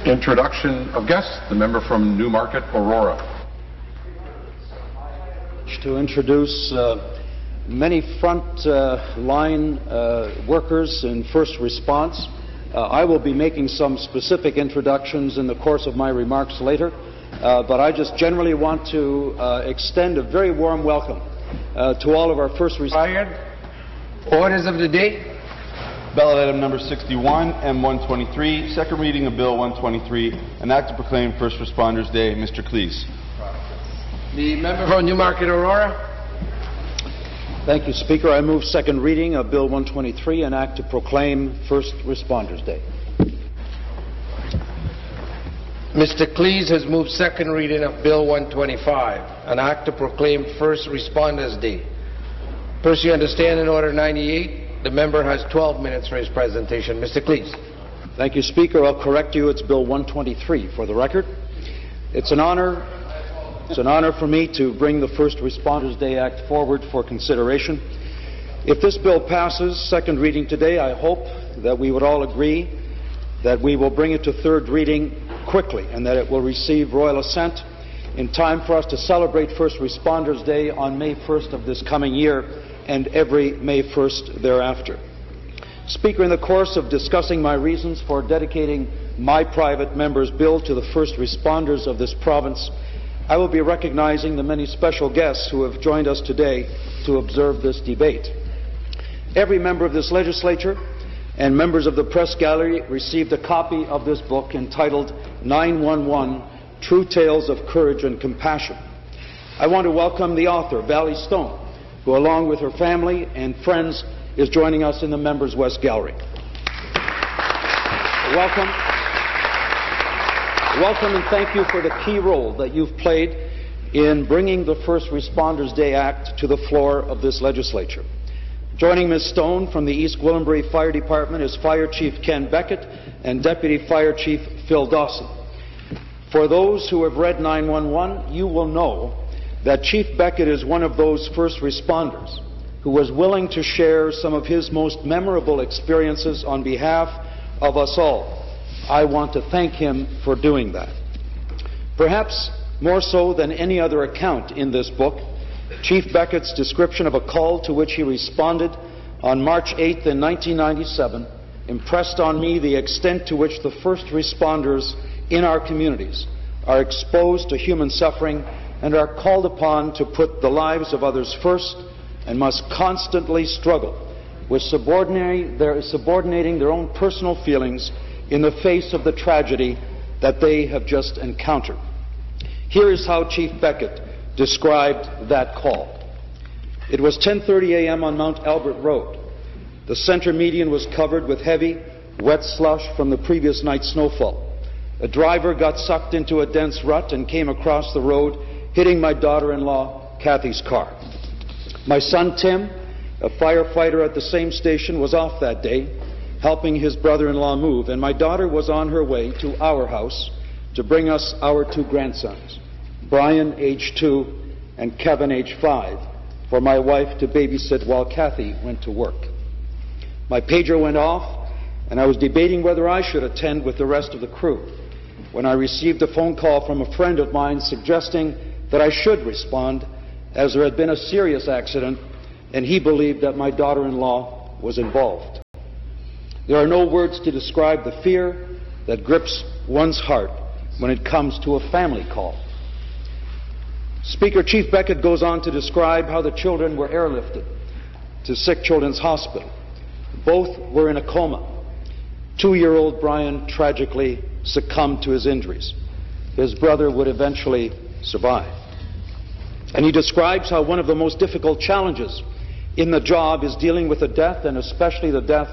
Introduction of guests. The member from Newmarket-Aurora. To introduce many front line workers in first response. I will be making some specific introductions in the course of my remarks later, but I just generally want to extend a very warm welcome to all of our first responders. Orders of the day. Ballot item number 61, M123, second reading of Bill 123, an act to proclaim First Responders Day. Mr. Klees. The member from Newmarket-Aurora. Thank you, Speaker. I move second reading of Bill 123, an act to proclaim First Responders Day. Mr. Klees has moved second reading of Bill 125, an act to proclaim First Responders Day. Pursuant to Understanding Order 98, the member has 12 minutes for his presentation. Mr. Klees. Thank you, Speaker. I'll correct you. It's Bill 123 for the record. It's an honor for me to bring the First Responders Day Act forward for consideration. If this bill passes second reading today, I hope that we would all agree that we will bring it to third reading quickly and that it will receive royal assent in time for us to celebrate First Responders Day on May 1st of this coming year and every May 1st thereafter. Speaker, in the course of discussing my reasons for dedicating my private member's bill to the first responders of this province, I will be recognizing the many special guests who have joined us today to observe this debate. Every member of this legislature and members of the press gallery received a copy of this book entitled 911, True Tales of Courage and Compassion. I want to welcome the author, Valley Stone, who along with her family and friends is joining us in the Members West Gallery. Welcome. Welcome and thank you for the key role that you've played in bringing the First Responders Day Act to the floor of this legislature. Joining Ms. Stone from the East Gwillimbury Fire Department is Fire Chief Ken Beckett and Deputy Fire Chief Phil Dawson. For those who have read 911, you will know that Chief Beckett is one of those first responders who was willing to share some of his most memorable experiences on behalf of us all. I want to thank him for doing that. Perhaps more so than any other account in this book, Chief Beckett's description of a call to which he responded on March 8th in 1997 impressed on me the extent to which the first responders in our communities are exposed to human suffering and are called upon to put the lives of others first and must constantly struggle with subordinating their own personal feelings in the face of the tragedy that they have just encountered. Here is how Chief Beckett described that call. It was 10:30 a.m. on Mount Albert Road. The center median was covered with heavy, wet slush from the previous night's snowfall. A driver got sucked into a dense rut and came across the road, hitting my daughter-in-law, Kathy's car. My son, Tim, a firefighter at the same station, was off that day, helping his brother-in-law move, and my daughter was on her way to our house to bring us our two grandsons, Brian, age 2, and Kevin, age 5, for my wife to babysit while Kathy went to work. My pager went off, and I was debating whether I should attend with the rest of the crew when I received a phone call from a friend of mine suggesting that I should respond as there had been a serious accident and he believed that my daughter-in-law was involved. There are no words to describe the fear that grips one's heart when it comes to a family call. Speaker, Chief Beckett goes on to describe how the children were airlifted to Sick Children's Hospital. Both were in a coma. 2-year-old Brian tragically succumbed to his injuries. His brother would eventually survive. And he describes how one of the most difficult challenges in the job is dealing with a death, and especially the death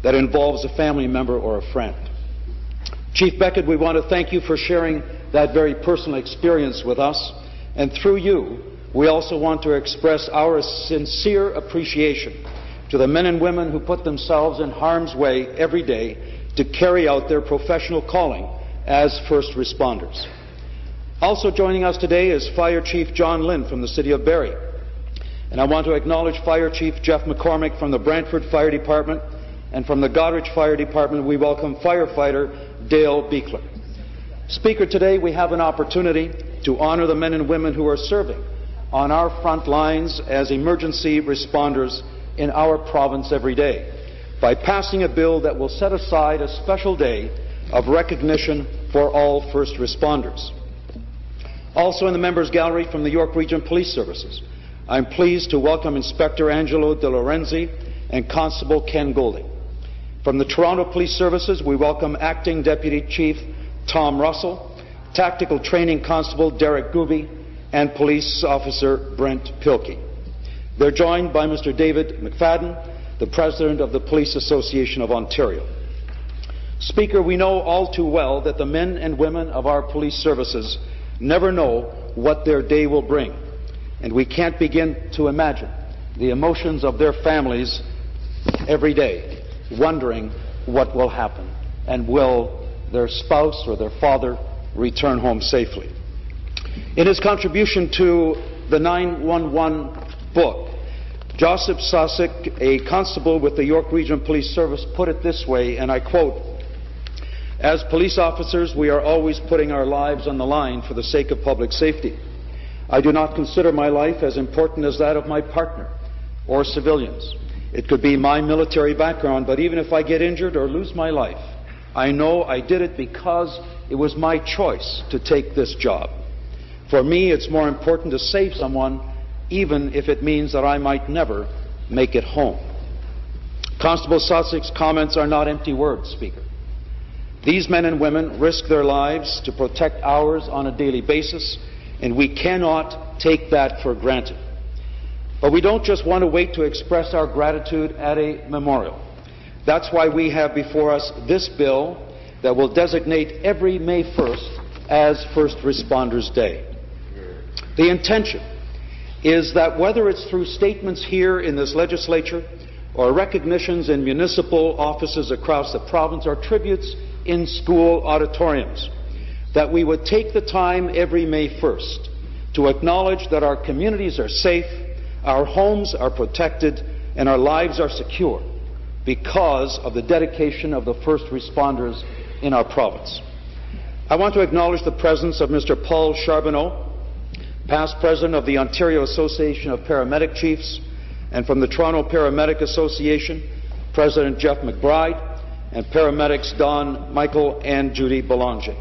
that involves a family member or a friend. Chief Beckett, we want to thank you for sharing that very personal experience with us, and through you, we also want to express our sincere appreciation to the men and women who put themselves in harm's way every day to carry out their professional calling as first responders. Also joining us today is Fire Chief John Lynn from the City of Barrie. And I want to acknowledge Fire Chief Jeff McCormick from the Brantford Fire Department And from the Goderich Fire Department, we welcome firefighter Dale Beekler. Speaker, today we have an opportunity to honor the men and women who are serving on our front lines as emergency responders in our province every day by passing a bill that will set aside a special day of recognition for all first responders. Also in the members' gallery from the York Region Police Services, I'm pleased to welcome Inspector Angelo De Lorenzi and Constable Ken Golding. From the Toronto Police Services, we welcome Acting Deputy Chief Tom Russell, Tactical Training Constable Derek Gooby, and Police Officer Brent Pilkey. They're joined by Mr. David McFadden, the President of the Police Association of Ontario. Speaker, we know all too well that the men and women of our police services never know what their day will bring, and we can't begin to imagine the emotions of their families every day, wondering what will happen, and will their spouse or their father return home safely. In his contribution to the 911 book, Joseph Sosik, a constable with the York Region Police Service, put it this way, and I quote, "As police officers, we are always putting our lives on the line for the sake of public safety. I do not consider my life as important as that of my partner or civilians. It could be my military background, but even if I get injured or lose my life, I know I did it because it was my choice to take this job. For me, it's more important to save someone, even if it means that I might never make it home." Constable Sosik's comments are not empty words, Speaker. These men and women risk their lives to protect ours on a daily basis, and we cannot take that for granted. But we don't just want to wait to express our gratitude at a memorial. That's why we have before us this bill that will designate every May 1st as First Responders Day. The intention is that whether it's through statements here in this legislature or recognitions in municipal offices across the province or tributes in school auditoriums, that we would take the time every May 1st to acknowledge that our communities are safe, our homes are protected, and our lives are secure because of the dedication of the first responders in our province. I want to acknowledge the presence of Mr. Paul Charbonneau, past president of the Ontario Association of Paramedic Chiefs, and from the Toronto Paramedic Association, President Jeff McBride, and paramedics Don Michael and Judy Belanger.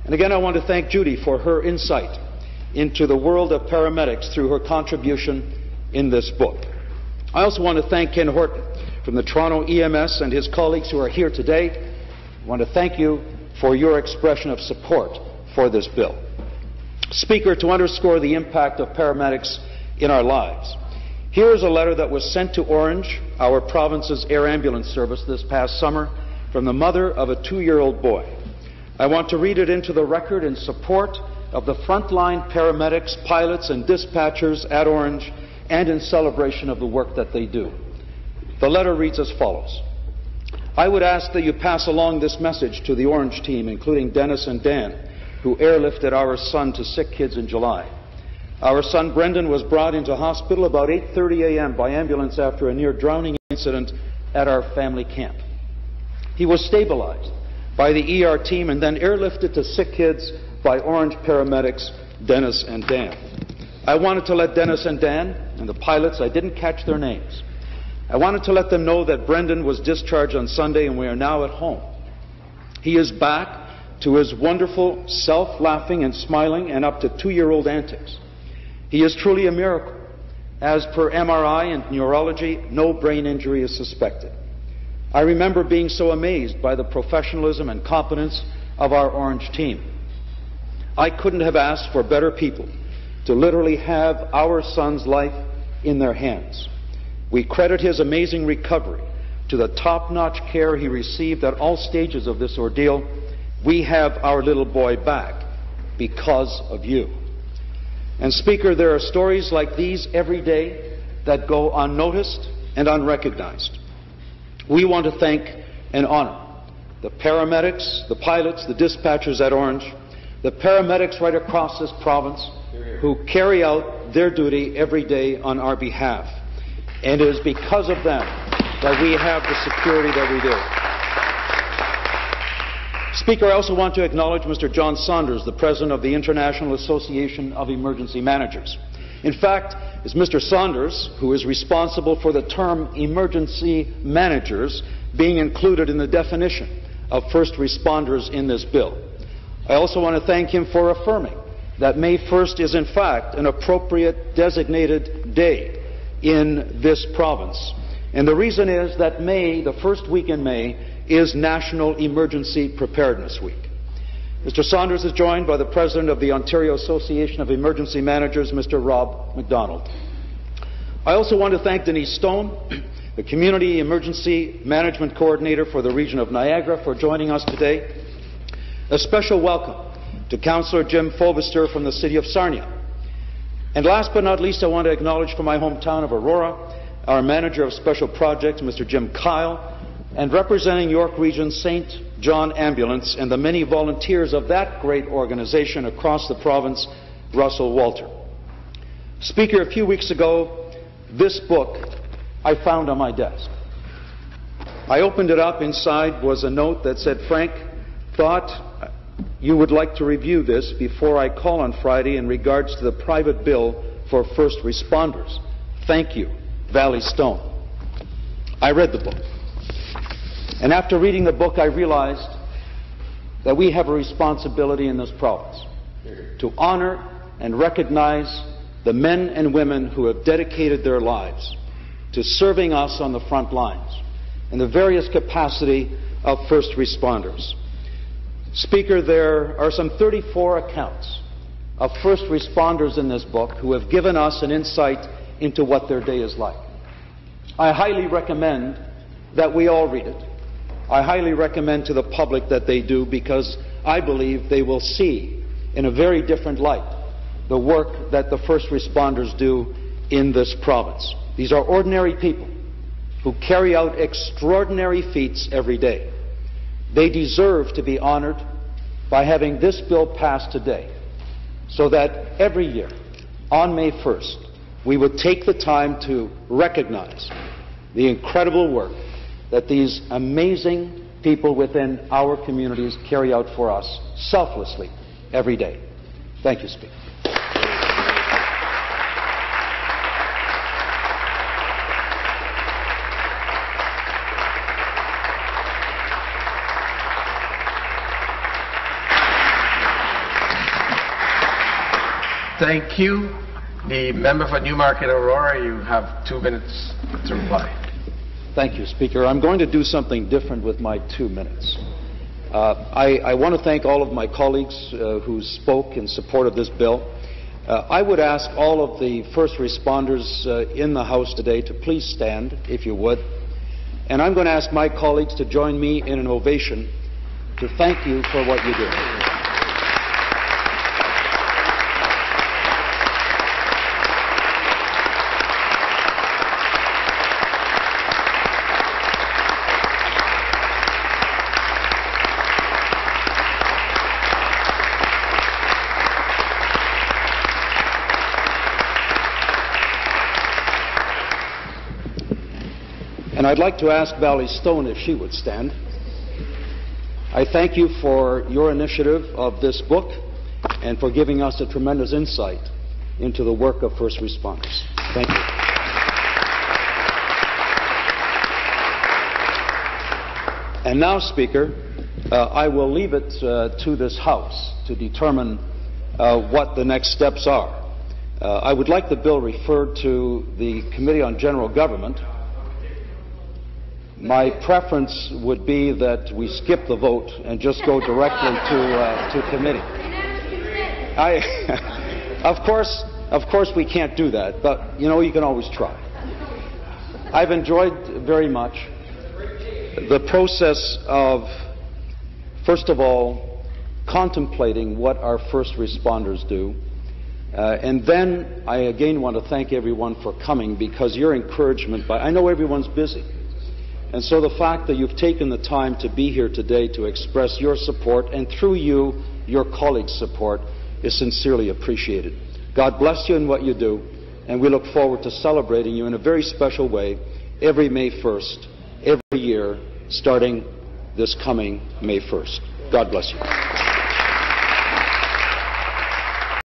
And again, I want to thank Judy for her insight into the world of paramedics through her contribution in this book. I also want to thank Ken Horton from the Toronto EMS and his colleagues who are here today. I want to thank you for your expression of support for this bill. Speaker, to underscore the impact of paramedics in our lives, here is a letter that was sent to Orange, our province's air ambulance service, this past summer from the mother of a 2-year-old boy. I want to read it into the record in support of the frontline paramedics, pilots, and dispatchers at Orange and in celebration of the work that they do. The letter reads as follows. I would ask that you pass along this message to the Orange team, including Dennis and Dan, who airlifted our son to sick kids in July. Our son Brendan was brought into hospital about 8:30 a.m. by ambulance after a near-drowning incident at our family camp. He was stabilized by the ER team and then airlifted to sick kids by Orange paramedics Dennis and Dan. I wanted to let Dennis and Dan and the pilots, I didn't catch their names, I wanted to let them know that Brendan was discharged on Sunday and we are now at home. He is back to his wonderful self-laughing and smiling and up to 2-year-old antics. He is truly a miracle. As per MRI and neurology, no brain injury is suspected. I remember being so amazed by the professionalism and competence of our Orange team. I couldn't have asked for better people to literally have our son's life in their hands. We credit his amazing recovery to the top-notch care he received at all stages of this ordeal. We have our little boy back because of you. And Speaker, there are stories like these every day that go unnoticed and unrecognized. We want to thank and honor the paramedics, the pilots, the dispatchers at Orange, the paramedics right across this province who carry out their duty every day on our behalf. And it is because of them that we have the security that we do. Speaker, I also want to acknowledge Mr. John Saunders, the President of the International Association of Emergency Managers. In fact, it's Mr. Saunders who is responsible for the term emergency managers being included in the definition of first responders in this bill. I also want to thank him for affirming that May 1st is in fact an appropriate designated day in this province. And the reason is that May, the first week in May, is National Emergency Preparedness Week. Mr. Saunders is joined by the President of the Ontario Association of Emergency Managers, Mr. Rob MacDonald. I also want to thank Denise Stone, the Community Emergency Management Coordinator for the region of Niagara, for joining us today. A special welcome to Councillor Jim Fobister from the City of Sarnia. And last but not least, I want to acknowledge from my hometown of Aurora, our Manager of Special Projects, Mr. Jim Kyle, and representing York Region St. John Ambulance and the many volunteers of that great organization across the province, Russell Walter. Speaker, a few weeks ago, this book I found on my desk. I opened it up. Inside was a note that said, "Frank, thought you would like to review this before I call on Friday in regards to the private bill for first responders. Thank you, Valley Stone." I read the book. And after reading the book, I realized that we have a responsibility in this province to honor and recognize the men and women who have dedicated their lives to serving us on the front lines in the various capacity of first responders. Speaker, there are some 34 accounts of first responders in this book who have given us an insight into what their day is like. I highly recommend that we all read it. I highly recommend to the public that they do, because I believe they will see in a very different light the work that the first responders do in this province. These are ordinary people who carry out extraordinary feats every day. They deserve to be honored by having this bill passed today, so that every year on May 1st we would take the time to recognize the incredible work that these amazing people within our communities carry out for us selflessly every day. Thank you, Speaker. Thank you. The member for Newmarket-Aurora, you have 2 minutes to reply. Thank you, Speaker. I'm going to do something different with my 2 minutes. I want to thank all of my colleagues who spoke in support of this bill. I would ask all of the first responders in the House today to please stand, if you would. And I'm going to ask my colleagues to join me in an ovation to thank you for what you do. And I'd like to ask Valley Stone if she would stand. I thank you for your initiative of this book and for giving us a tremendous insight into the work of first responders. Thank you. And now, Speaker, I will leave it to this House to determine what the next steps are. I would like the bill referred to the Committee on General Government. My preference would be that we skip the vote and just go directly to committee. Of course we can't do that, but you know, you can always try. I've enjoyed very much the process of, first of all, contemplating what our first responders do. And then I again want to thank everyone for coming, because your encouragement, I know everyone's busy. And so the fact that you've taken the time to be here today to express your support, and through you, your colleagues' support, is sincerely appreciated. God bless you in what you do, and we look forward to celebrating you in a very special way every May 1st every year starting this coming May 1st. God bless you.